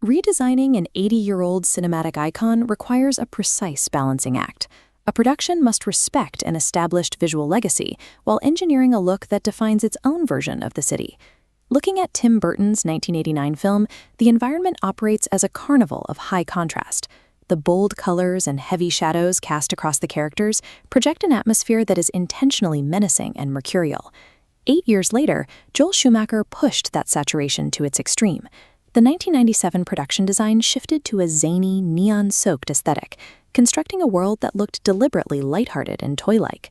Redesigning an 80-year-old cinematic icon requires a precise balancing act. A production must respect an established visual legacy while engineering a look that defines its own version of the city. Looking at Tim Burton's 1989 film, the environment operates as a carnival of high contrast. The bold colors and heavy shadows cast across the characters project an atmosphere that is intentionally menacing and mercurial. 8 years later, Joel Schumacher pushed that saturation to its extreme. The 1997 production design shifted to a zany, neon-soaked aesthetic, constructing a world that looked deliberately lighthearted and toy-like.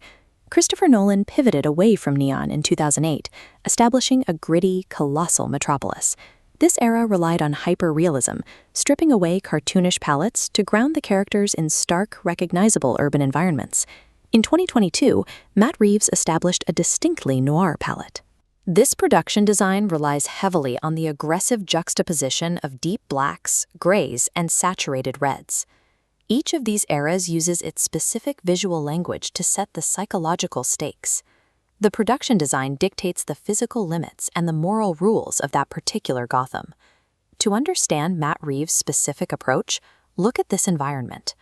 Christopher Nolan pivoted away from neon in 2008, establishing a gritty, colossal metropolis. This era relied on hyper-realism, stripping away cartoonish palettes to ground the characters in stark, recognizable urban environments. In 2022, Matt Reeves established a distinctly noir palette. This production design relies heavily on the aggressive juxtaposition of deep blacks, grays, and saturated reds. Each of these eras uses its specific visual language to set the psychological stakes. The production design dictates the physical limits and the moral rules of that particular Gotham. To understand Matt Reeves' specific approach, look at this environment.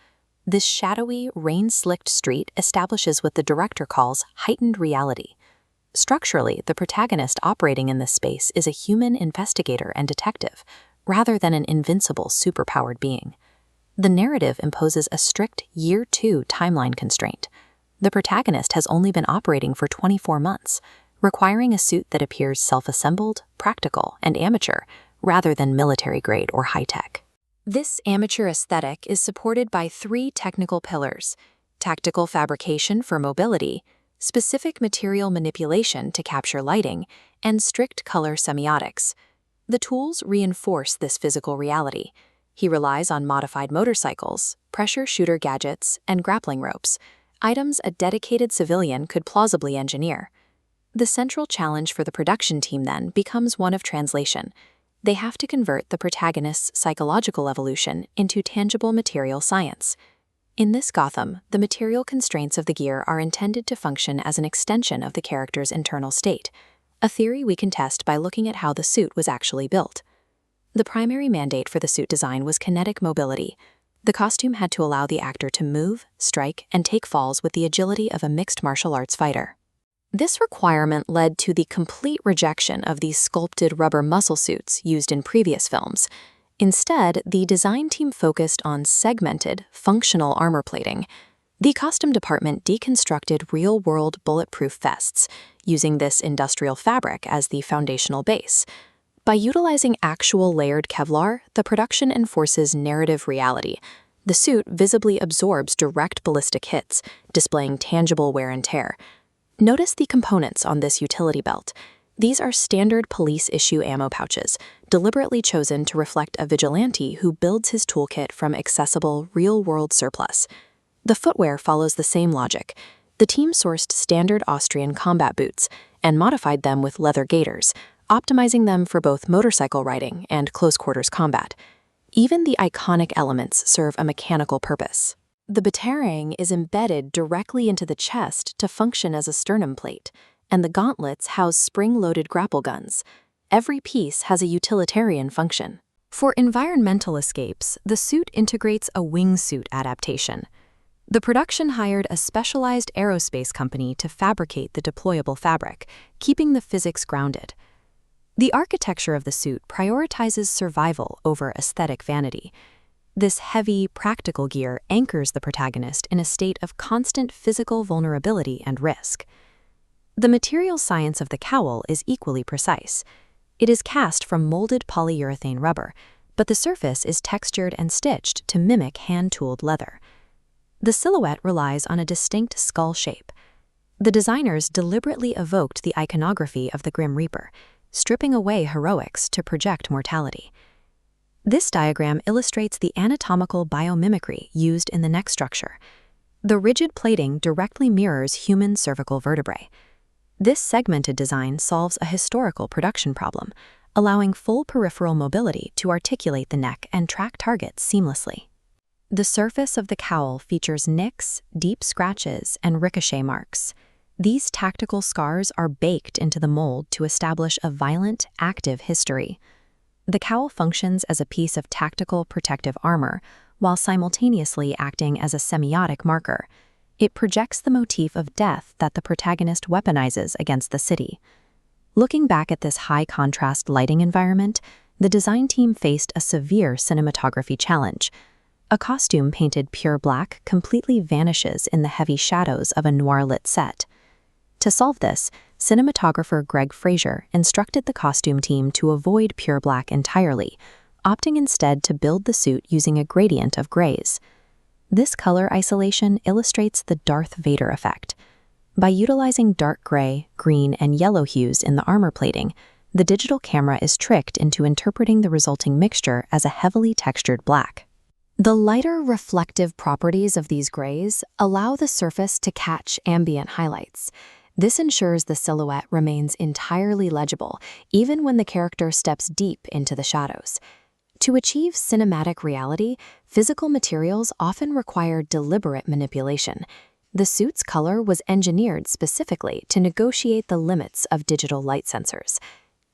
This shadowy, rain-slicked street establishes what the director calls heightened reality. Structurally, the protagonist operating in this space is a human investigator and detective, rather than an invincible, superpowered being. The narrative imposes a strict Year 2 timeline constraint. The protagonist has only been operating for 24 months, requiring a suit that appears self-assembled, practical, and amateur, rather than military-grade or high-tech. This amateur aesthetic is supported by 3 technical pillars: tactical fabrication for mobility, specific material manipulation to capture lighting, and strict color semiotics. The tools reinforce this physical reality. He relies on modified motorcycles, pressure shooter gadgets, and grappling ropes, items a dedicated civilian could plausibly engineer. The central challenge for the production team then becomes one of translation. They have to convert the protagonist's psychological evolution into tangible material science. In this Gotham, the material constraints of the gear are intended to function as an extension of the character's internal state, a theory we can test by looking at how the suit was actually built. The primary mandate for the suit design was kinetic mobility. The costume had to allow the actor to move, strike, and take falls with the agility of a mixed martial arts fighter. This requirement led to the complete rejection of these sculpted rubber muscle suits used in previous films. Instead, the design team focused on segmented, functional armor plating. The costume department deconstructed real-world bulletproof vests, using this industrial fabric as the foundational base. By utilizing actual layered Kevlar, the production enforces narrative reality. The suit visibly absorbs direct ballistic hits, displaying tangible wear and tear. Notice the components on this utility belt. These are standard police-issue ammo pouches, deliberately chosen to reflect a vigilante who builds his toolkit from accessible, real-world surplus. The footwear follows the same logic. The team sourced standard Austrian combat boots and modified them with leather gaiters, optimizing them for both motorcycle riding and close-quarters combat. Even the iconic elements serve a mechanical purpose. The batarang is embedded directly into the chest to function as a sternum plate, and the gauntlets house spring-loaded grapple guns. Every piece has a utilitarian function. For environmental escapes, the suit integrates a wingsuit adaptation. The production hired a specialized aerospace company to fabricate the deployable fabric, keeping the physics grounded. The architecture of the suit prioritizes survival over aesthetic vanity. This heavy, practical gear anchors the protagonist in a state of constant physical vulnerability and risk. The material science of the cowl is equally precise. It is cast from molded polyurethane rubber, but the surface is textured and stitched to mimic hand-tooled leather. The silhouette relies on a distinct skull shape. The designers deliberately evoked the iconography of the Grim Reaper, stripping away heroics to project mortality. This diagram illustrates the anatomical biomimicry used in the neck structure. The rigid plating directly mirrors human cervical vertebrae. This segmented design solves a historical production problem, allowing full peripheral mobility to articulate the neck and track targets seamlessly. The surface of the cowl features nicks, deep scratches, and ricochet marks. These tactical scars are baked into the mold to establish a violent, active history. The cowl functions as a piece of tactical protective armor, while simultaneously acting as a semiotic marker. It projects the motif of death that the protagonist weaponizes against the city. Looking back at this high-contrast lighting environment, the design team faced a severe cinematography challenge. A costume painted pure black completely vanishes in the heavy shadows of a noir-lit set. To solve this, cinematographer Greg Fraser instructed the costume team to avoid pure black entirely, opting instead to build the suit using a gradient of grays. This color isolation illustrates the Darth Vader effect. By utilizing dark gray, green, and yellow hues in the armor plating, the digital camera is tricked into interpreting the resulting mixture as a heavily textured black. The lighter, reflective properties of these grays allow the surface to catch ambient highlights. This ensures the silhouette remains entirely legible, even when the character steps deep into the shadows. To achieve cinematic reality, physical materials often require deliberate manipulation. The suit's color was engineered specifically to negotiate the limits of digital light sensors.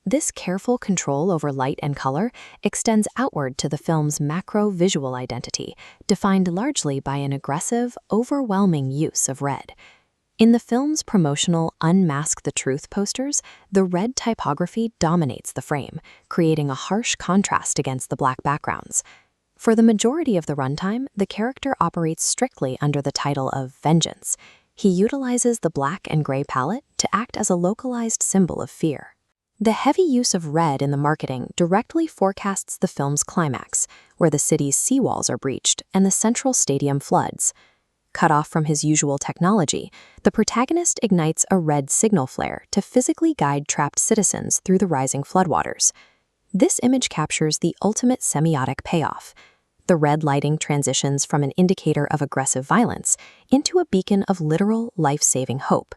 This careful control over light and color extends outward to the film's macro visual identity, defined largely by an aggressive, overwhelming use of red. In the film's promotional Unmask the Truth posters, the red typography dominates the frame, creating a harsh contrast against the black backgrounds. For the majority of the runtime, the character operates strictly under the title of Vengeance. He utilizes the black and gray palette to act as a localized symbol of fear. The heavy use of red in the marketing directly forecasts the film's climax, where the city's seawalls are breached and the central stadium floods. Cut off from his usual technology, the protagonist ignites a red signal flare to physically guide trapped citizens through the rising floodwaters. This image captures the ultimate semiotic payoff. The red lighting transitions from an indicator of aggressive violence into a beacon of literal, life-saving hope.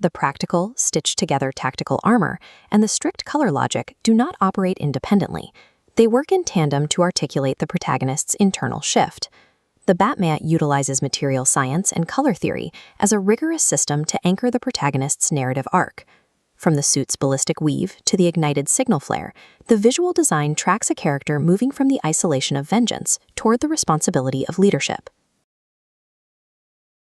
The practical, stitched-together tactical armor and the strict color logic do not operate independently. They work in tandem to articulate the protagonist's internal shift. The Batmat utilizes material science and color theory as a rigorous system to anchor the protagonist's narrative arc. From the suit's ballistic weave to the ignited signal flare, the visual design tracks a character moving from the isolation of vengeance toward the responsibility of leadership.